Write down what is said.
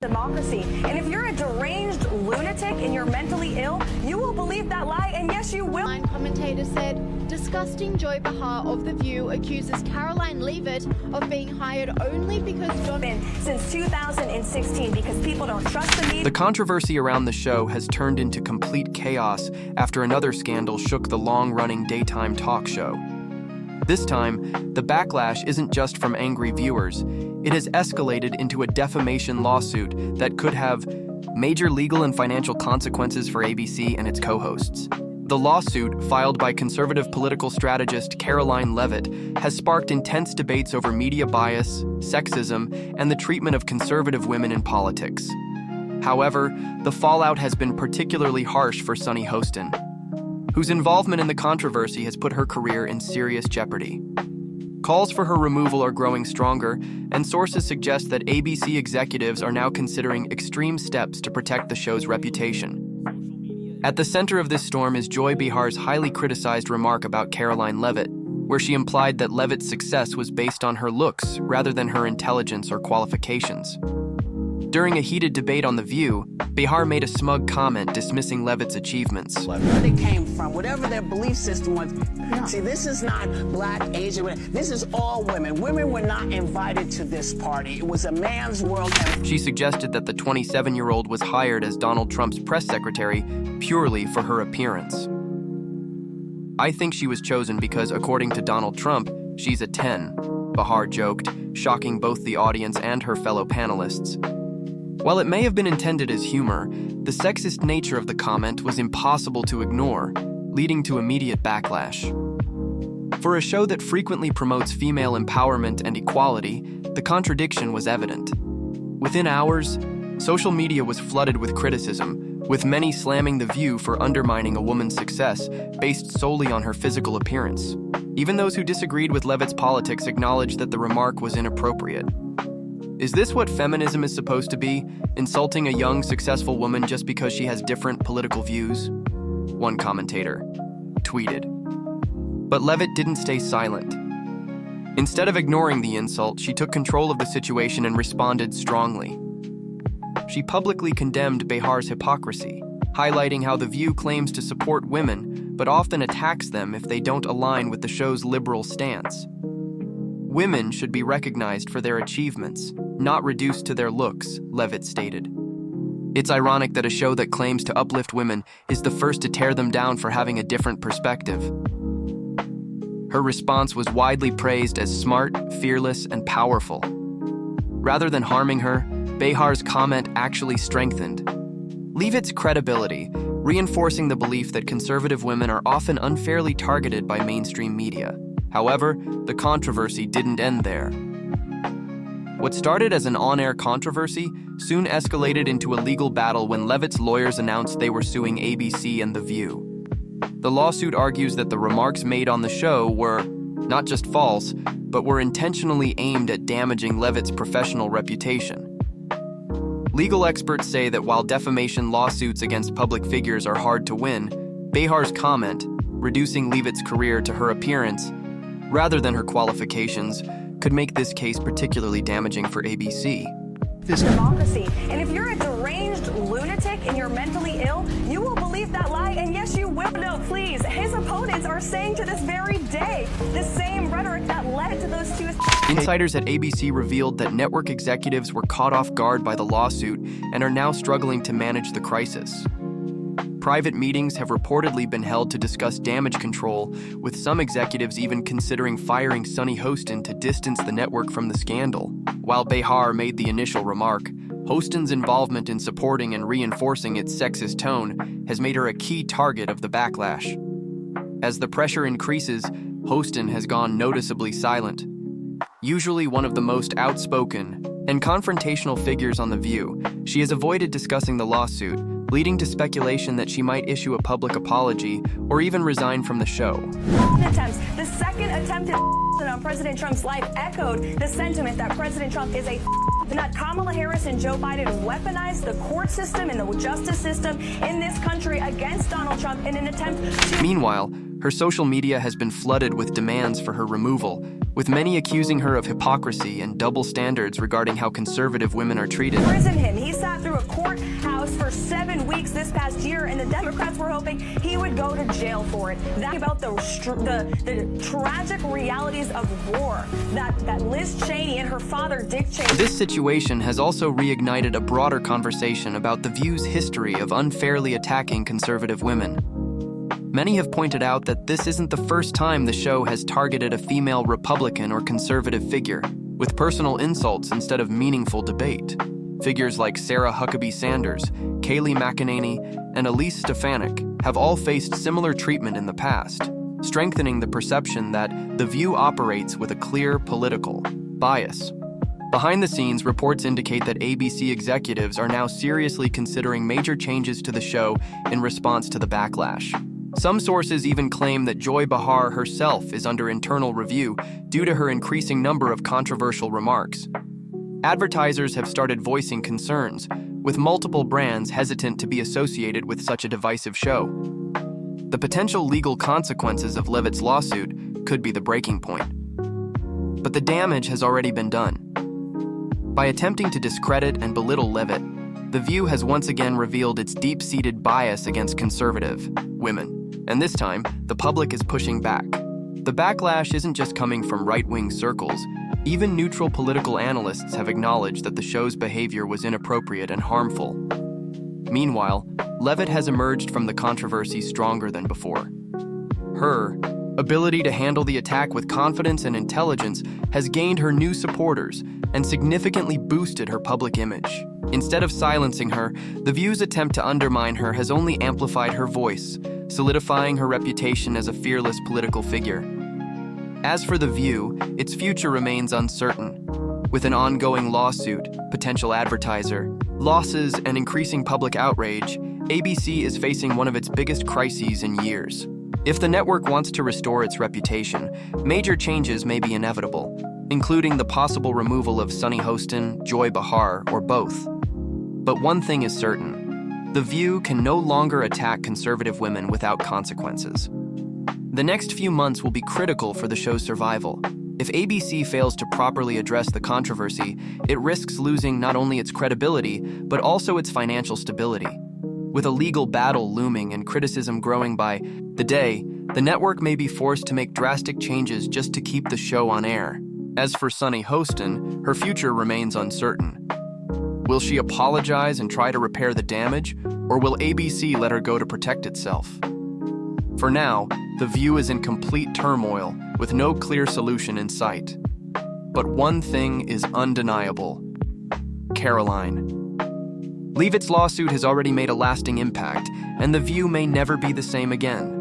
democracy. And if you're a deranged lunatic and you're mentally ill, you will believe that lie, and yes, you will. Commentator said, disgusting Joy Behar of The View accuses Karoline Leavitt of being hired only because John... Since 2016, because people don't trust the media. The controversy around the show has turned into complete chaos after another scandal shook the long-running daytime talk show. This time, the backlash isn't just from angry viewers. It has escalated into a defamation lawsuit that could have major legal and financial consequences for ABC and its co-hosts. The lawsuit, filed by conservative political strategist Karoline Leavitt, has sparked intense debates over media bias, sexism, and the treatment of conservative women in politics. However, the fallout has been particularly harsh for Sunny Hostin, whose involvement in the controversy has put her career in serious jeopardy. Calls for her removal are growing stronger, and sources suggest that ABC executives are now considering extreme steps to protect the show's reputation. At the center of this storm is Joy Behar's highly criticized remark about Karoline Leavitt, where she implied that Leavitt's success was based on her looks rather than her intelligence or qualifications. During a heated debate on The View, Behar made a smug comment dismissing Leavitt's achievements. Where they came from, whatever their belief system was. Yeah. See, this is not black, Asian women. This is all women. Women were not invited to this party. It was a man's world. She suggested that the 27-year-old was hired as Donald Trump's press secretary purely for her appearance. I think she was chosen because, according to Donald Trump, she's a 10, Behar joked, shocking both the audience and her fellow panelists. While it may have been intended as humor, the sexist nature of the comment was impossible to ignore, leading to immediate backlash. For a show that frequently promotes female empowerment and equality, the contradiction was evident. Within hours, social media was flooded with criticism, with many slamming The View for undermining a woman's success based solely on her physical appearance. Even those who disagreed with Leavitt's politics acknowledged that the remark was inappropriate. Is this what feminism is supposed to be? Insulting a young, successful woman just because she has different political views? One commentator tweeted. But Leavitt didn't stay silent. Instead of ignoring the insult, she took control of the situation and responded strongly. She publicly condemned Behar's hypocrisy, highlighting how The View claims to support women, but often attacks them if they don't align with the show's liberal stance. Women should be recognized for their achievements, not reduced to their looks, Leavitt stated. It's ironic that a show that claims to uplift women is the first to tear them down for having a different perspective. Her response was widely praised as smart, fearless, and powerful. Rather than harming her, Behar's comment actually strengthened Leavitt's credibility, reinforcing the belief that conservative women are often unfairly targeted by mainstream media. However, the controversy didn't end there. What started as an on-air controversy soon escalated into a legal battle when Leavitt's lawyers announced they were suing ABC and The View. The lawsuit argues that the remarks made on the show were not just false, but were intentionally aimed at damaging Leavitt's professional reputation. Legal experts say that while defamation lawsuits against public figures are hard to win, Behar's comment, reducing Leavitt's career to her appearance, rather than her qualifications, could make this case particularly damaging for ABC. Democracy. And if you're a deranged lunatic and you're mentally ill, you will believe that lie, and yes, you will. No, please. His opponents are saying to this very day the same rhetoric that led to those two. Insiders at ABC revealed that network executives were caught off guard by the lawsuit and are now struggling to manage the crisis. Private meetings have reportedly been held to discuss damage control, with some executives even considering firing Sunny Hostin to distance the network from the scandal. While Behar made the initial remark, Hostin's involvement in supporting and reinforcing its sexist tone has made her a key target of the backlash. As the pressure increases, Hostin has gone noticeably silent. Usually one of the most outspoken and confrontational figures on The View, she has avoided discussing the lawsuit, leading to speculation that she might issue a public apology or even resign from the show. The second attempted on President Trump's life echoed the sentiment that President Trump is a that Kamala Harris and Joe Biden weaponized the court system and the justice system in this country against Donald Trump in an attempt to... Meanwhile, Her social media has been flooded with demands for her removal, with many accusing her of hypocrisy and double standards regarding how conservative women are treated. Prison him. He sat through a courthouse for 7 weeks this past year, and the Democrats were hoping he would go to jail for it. That's about the tragic realities of war that Liz Cheney and her father, Dick Cheney. This situation has also reignited a broader conversation about The View's history of unfairly attacking conservative women. Many have pointed out that this isn't the first time the show has targeted a female Republican or conservative figure, with personal insults instead of meaningful debate. Figures like Sarah Huckabee Sanders, Kayleigh McEnany, and Elise Stefanik have all faced similar treatment in the past, strengthening the perception that The View operates with a clear political bias. Behind the scenes, reports indicate that ABC executives are now seriously considering major changes to the show in response to the backlash. Some sources even claim that Joy Behar herself is under internal review due to her increasing number of controversial remarks. Advertisers have started voicing concerns, with multiple brands hesitant to be associated with such a divisive show. The potential legal consequences of Leavitt's lawsuit could be the breaking point. But the damage has already been done. By attempting to discredit and belittle Leavitt, The View has once again revealed its deep-seated bias against conservative women. And this time, the public is pushing back. The backlash isn't just coming from right-wing circles. Even neutral political analysts have acknowledged that the show's behavior was inappropriate and harmful. Meanwhile, Leavitt has emerged from the controversy stronger than before. Her ability to handle the attack with confidence and intelligence has gained her new supporters and significantly boosted her public image. Instead of silencing her, The View's attempt to undermine her has only amplified her voice, solidifying her reputation as a fearless political figure. As for The View, its future remains uncertain. With an ongoing lawsuit, potential advertiser, losses, and increasing public outrage, ABC is facing one of its biggest crises in years. If the network wants to restore its reputation, major changes may be inevitable, including the possible removal of Sunny Hostin, Joy Behar, or both. But one thing is certain. The View can no longer attack conservative women without consequences. The next few months will be critical for the show's survival. If ABC fails to properly address the controversy, it risks losing not only its credibility, but also its financial stability. With a legal battle looming and criticism growing by the day, the network may be forced to make drastic changes just to keep the show on air. As for Sunny Hostin, her future remains uncertain. Will she apologize and try to repair the damage, or will ABC let her go to protect itself? For now, The View is in complete turmoil, with no clear solution in sight. But one thing is undeniable: Karoline. Leavitt's lawsuit has already made a lasting impact, and The View may never be the same again.